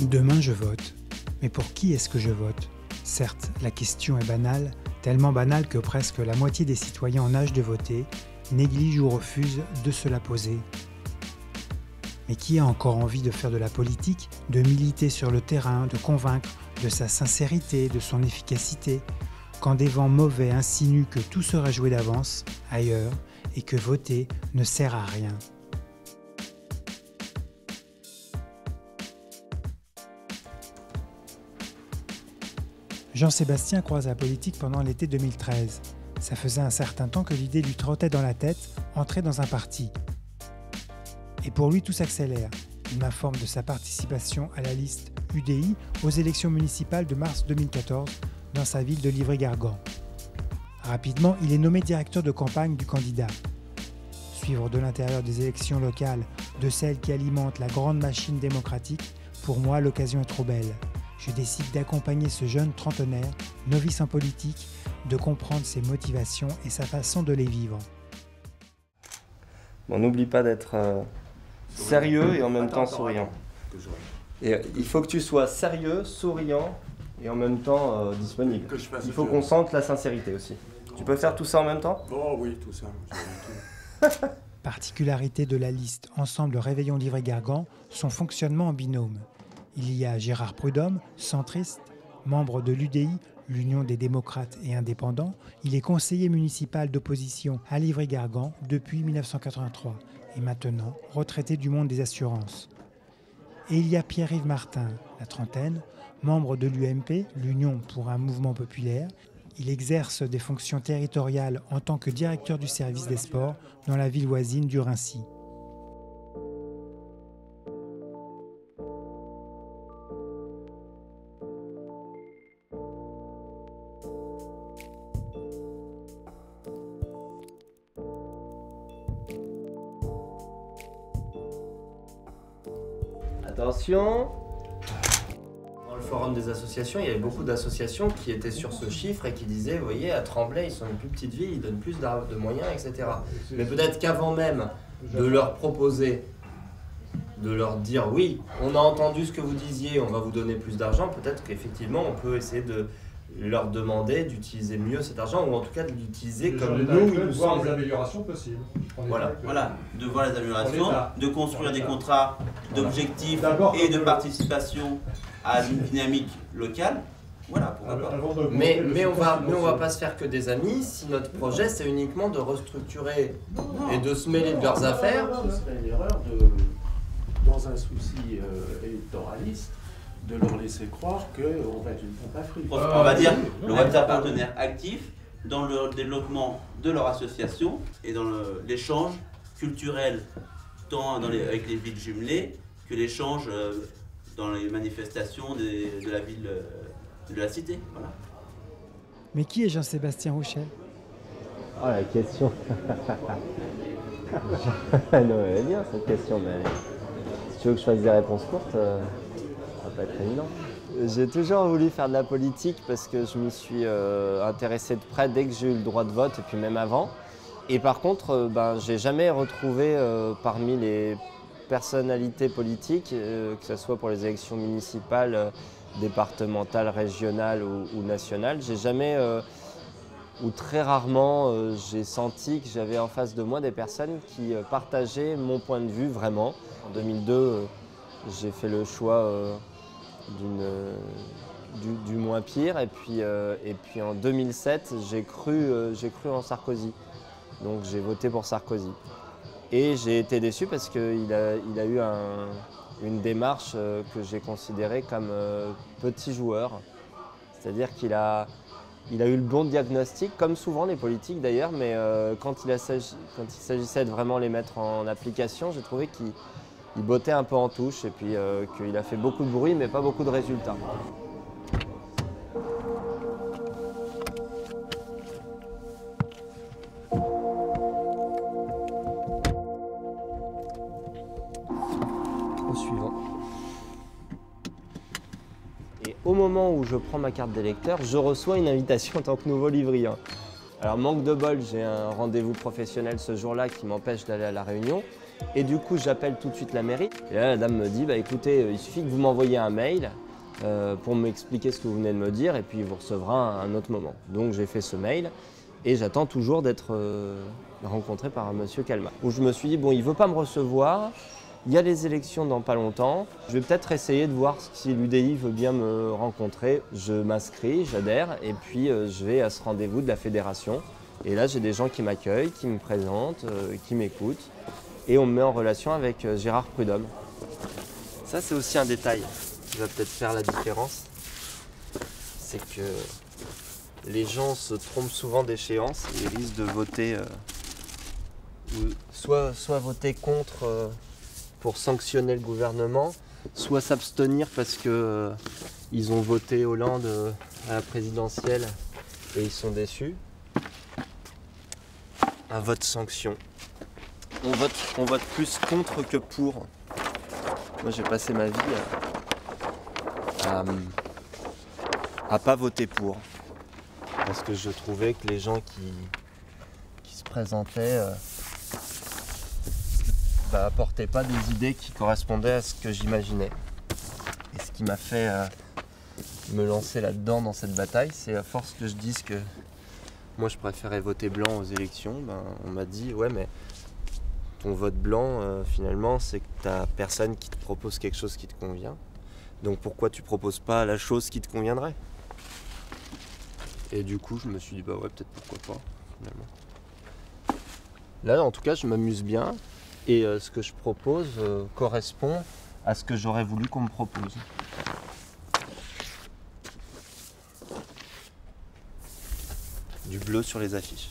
Demain je vote. Mais pour qui est-ce que je vote? Certes, la question est banale, tellement banale que presque la moitié des citoyens en âge de voter négligent ou refusent de se la poser. Mais qui a encore envie de faire de la politique, de militer sur le terrain, de convaincre de sa sincérité, de son efficacité, quand des vents mauvais insinuent que tout serait joué d'avance, ailleurs, et que voter ne sert à rien? Jean-Sébastien croise la politique pendant l'été 2013. Ça faisait un certain temps que l'idée lui trottait dans la tête, entrer dans un parti. Et pour lui, tout s'accélère. Il m'informe de sa participation à la liste UDI aux élections municipales de mars 2014 dans sa ville de Livry-Gargan. Rapidement, il est nommé directeur de campagne du candidat. Suivre de l'intérieur des élections locales, de celles qui alimentent la grande machine démocratique, pour moi, l'occasion est trop belle. Je décide d'accompagner ce jeune trentenaire, novice en politique, de comprendre ses motivations et sa façon de les vivre. Bon, n'oublie pas d'être sérieux et en même temps souriant. Et il faut que tu sois sérieux, souriant et en même temps disponible. Il faut qu'on sente la sincérité aussi. Tu peux faire tout ça en même temps? Oh oui, tout ça. Particularité de la liste Ensemble Réveillons Livry-Gargan, son fonctionnement en binôme. Il y a Gérard Prudhomme, centriste, membre de l'UDI, l'Union des démocrates et indépendants. Il est conseiller municipal d'opposition à Livry-Gargan depuis 1983 et maintenant retraité du monde des assurances. Et il y a Pierre-Yves Martin, la trentaine, membre de l'UMP, l'Union pour un mouvement populaire. Il exerce des fonctions territoriales en tant que directeur du service des sports dans la ville voisine du Raincy. Attention. Dans le forum des associations, il y avait beaucoup d'associations qui étaient sur ce chiffre et qui disaient, vous voyez, à Tremblay, ils sont une plus petite ville, ils donnent plus de moyens, etc. Mais peut-être qu'avant même de leur proposer, de leur dire, oui, on a entendu ce que vous disiez, on va vous donner plus d'argent, peut-être qu'effectivement, on peut essayer de leur demander d'utiliser mieux cet argent, ou en tout cas de l'utiliser comme nous, il nous semble. Les améliorations possibles. Voilà, de voir les améliorations, de construire des contrats d'objectifs et de participation à une dynamique locale. Voilà, pourquoi pas. Mais on va pas se faire que des amis si notre projet c'est uniquement de restructurer et de se mêler de leurs affaires. Ce serait une erreur dans un souci électoraliste, de leur laisser croire qu'on va être une pompe à fric. On va dire être un partenaire actif dans le développement de leur association et dans l'échange culturel, tant avec les villes jumelées que l'échange dans les manifestations de la ville, de la cité. Voilà. Mais qui est Jean-Sébastien Rouchet? Oh la question. Non, elle est bien cette question, mais si tu veux que je fasse des réponses courtes, ça va pas être évident. J'ai toujours voulu faire de la politique parce que je m'y suis intéressé de près dès que j'ai eu le droit de vote et puis même avant. Et par contre, j'ai jamais retrouvé parmi les personnalités politiques, que ce soit pour les élections municipales, départementales, régionales ou nationales, j'ai jamais ou très rarement j'ai senti que j'avais en face de moi des personnes qui partageaient mon point de vue vraiment. En 2002, j'ai fait le choix du moins pire et puis en 2007, j'ai cru en Sarkozy. Donc j'ai voté pour Sarkozy. Et j'ai été déçu parce qu'il a eu une démarche que j'ai considérée comme petit joueur. C'est-à-dire qu'il a eu le bon diagnostic, comme souvent les politiques d'ailleurs, mais quand il s'agissait de vraiment les mettre en application, j'ai trouvé qu'il bottait un peu en touche et puis qu'il a fait beaucoup de bruit mais pas beaucoup de résultats. Au suivant. Et au moment où je prends ma carte d'électeur, je reçois une invitation en tant que nouveau livrien. Alors manque de bol, j'ai un rendez-vous professionnel ce jour-là qui m'empêche d'aller à la réunion. Et du coup, j'appelle tout de suite la mairie. Et là, la dame me dit, écoutez, il suffit que vous m'envoyiez un mail pour m'expliquer ce que vous venez de me dire et puis vous recevrez à un autre moment. Donc j'ai fait ce mail et j'attends toujours d'être rencontré par monsieur Calma. Où je me suis dit, bon, il ne veut pas me recevoir, il y a les élections dans pas longtemps, je vais peut-être essayer de voir si l'UDI veut bien me rencontrer. Je m'inscris, j'adhère et puis je vais à ce rendez-vous de la fédération. Et là, j'ai des gens qui m'accueillent, qui me présentent, qui m'écoutent. Et on me met en relation avec Gérard Prudhomme. Ça, c'est aussi un détail qui va peut-être faire la différence. C'est que les gens se trompent souvent d'échéance et risquent de voter, soit voter contre pour sanctionner le gouvernement, soit s'abstenir parce que ils ont voté Hollande à la présidentielle et ils sont déçus. Un vote sanction. On vote plus contre que pour. Moi, j'ai passé ma vie à pas voter pour. Parce que je trouvais que les gens qui se présentaient apportaient pas des idées qui correspondaient à ce que j'imaginais. Et ce qui m'a fait me lancer là-dedans dans cette bataille, c'est à force que je dise que moi je préférais voter blanc aux élections, on m'a dit ouais mais ton vote blanc finalement c'est que t'as personne qui te propose quelque chose qui te convient. Donc pourquoi tu proposes pas la chose qui te conviendrait? Et du coup je me suis dit ouais peut-être pourquoi pas finalement. Là en tout cas je m'amuse bien et ce que je propose correspond à ce que j'aurais voulu qu'on me propose. Du bleu sur les affiches.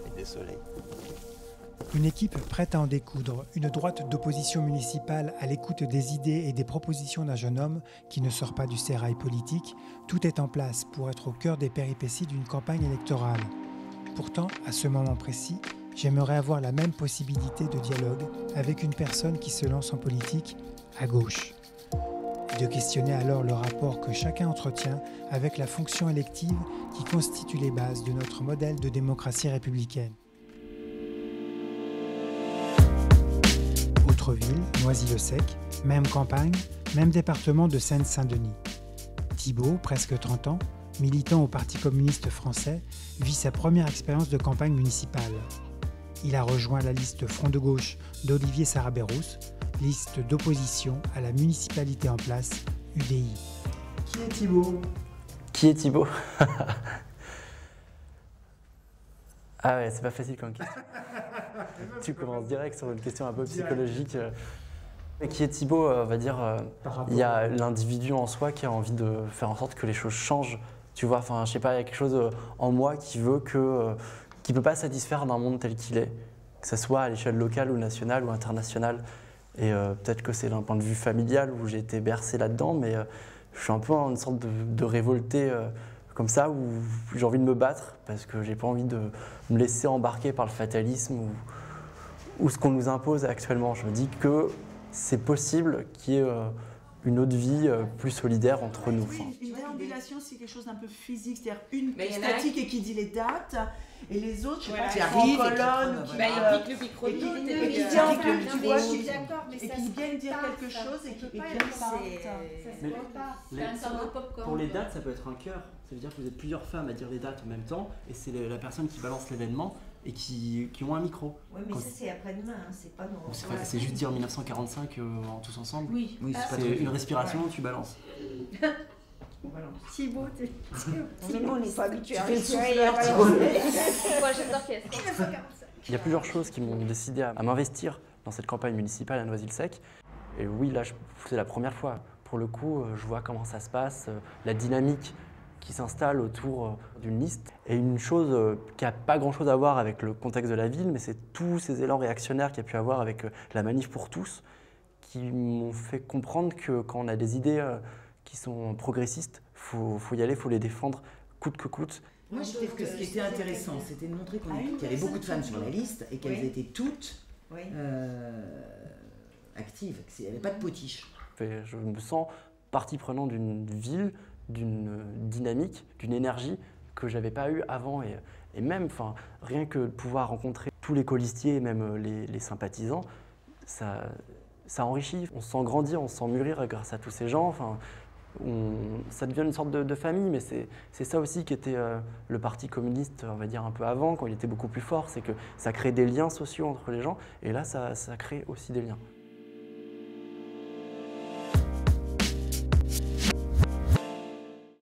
Et des soleils. Une équipe prête à en découdre, une droite d'opposition municipale à l'écoute des idées et des propositions d'un jeune homme qui ne sort pas du sérail politique, tout est en place pour être au cœur des péripéties d'une campagne électorale. Pourtant, à ce moment précis, j'aimerais avoir la même possibilité de dialogue avec une personne qui se lance en politique à gauche. Et de questionner alors le rapport que chacun entretient avec la fonction élective qui constitue les bases de notre modèle de démocratie républicaine. Autreville, Noisy-le-Sec, même campagne, même département de Seine-Saint-Denis. Thibault, presque 30 ans, militant au Parti communiste français, vit sa première expérience de campagne municipale. Il a rejoint la liste Front de gauche d'Olivier Sarabérous, liste d'opposition à la municipalité en place, UDI. Qui est Thibault? Qui est Thibault? Ah ouais, c'est pas facile comme question. Tu commences direct sur une question un peu psychologique. Qui est Thibault, on va dire, il y a l'individu en soi qui a envie de faire en sorte que les choses changent. Tu vois, enfin, je sais pas, il y a quelque chose en moi qui veut qui peut pas satisfaire d'un monde tel qu'il est, que ce soit à l'échelle locale ou nationale ou internationale. Et peut-être que c'est d'un point de vue familial où j'ai été bercé là-dedans, mais je suis un peu en une sorte de révolté comme ça, où j'ai envie de me battre parce que j'ai pas envie de me laisser embarquer par le fatalisme ou ce qu'on nous impose actuellement. Je me dis que c'est possible qu'il y ait une autre vie plus solidaire entre nous. Oui, une déambulation, c'est quelque chose d'un peu physique, c'est-à-dire une qui est statique et qui dit les dates, et les autres, je sais pas, qui arrivent en colonne, qui pique le micro, et qui déambulent, tu vois, et qui viennent dire quelque chose et qui Pour les dates, ça peut être un cœur. Ça veut dire que vous êtes plusieurs femmes à dire les dates en même temps, et c'est la personne qui balance l'événement et qui ont un micro. Oui, mais ça c'est après-demain, hein, c'est pas non. C'est juste dire 1945 tous ensemble. Oui, c'est une respiration, tu balances. Thibault, on n'est pas habitué à respirer. Il y a plusieurs choses qui m'ont décidé à m'investir dans cette campagne municipale à Noisy-le-Sec. Et oui, là, c'est la première fois. Pour le coup, je vois comment ça se passe, la dynamique qui s'installe autour d'une liste. Et une chose qui n'a pas grand-chose à voir avec le contexte de la ville, mais c'est tous ces élans réactionnaires qu'il y a pu avoir avec la manif pour tous, qui m'ont fait comprendre que quand on a des idées qui sont progressistes, faut y aller, il faut les défendre coûte que coûte. Moi, je trouve que ce qui était intéressant, c'était de montrer qu'il y avait beaucoup de femmes sur la liste et qu'elles étaient toutes actives, qu'il n'y avait pas de potiche. Je me sens partie prenante d'une ville, d'une dynamique, d'une énergie que j'avais pas eu avant. Et même, rien que de pouvoir rencontrer tous les colistiers, même les sympathisants, ça enrichit. On se sent grandir, on se sent mûrir grâce à tous ces gens. Ça devient une sorte de famille, mais c'est ça aussi qui était le Parti communiste, on va dire un peu avant, quand il était beaucoup plus fort, c'est que ça crée des liens sociaux entre les gens, et là, ça crée aussi des liens.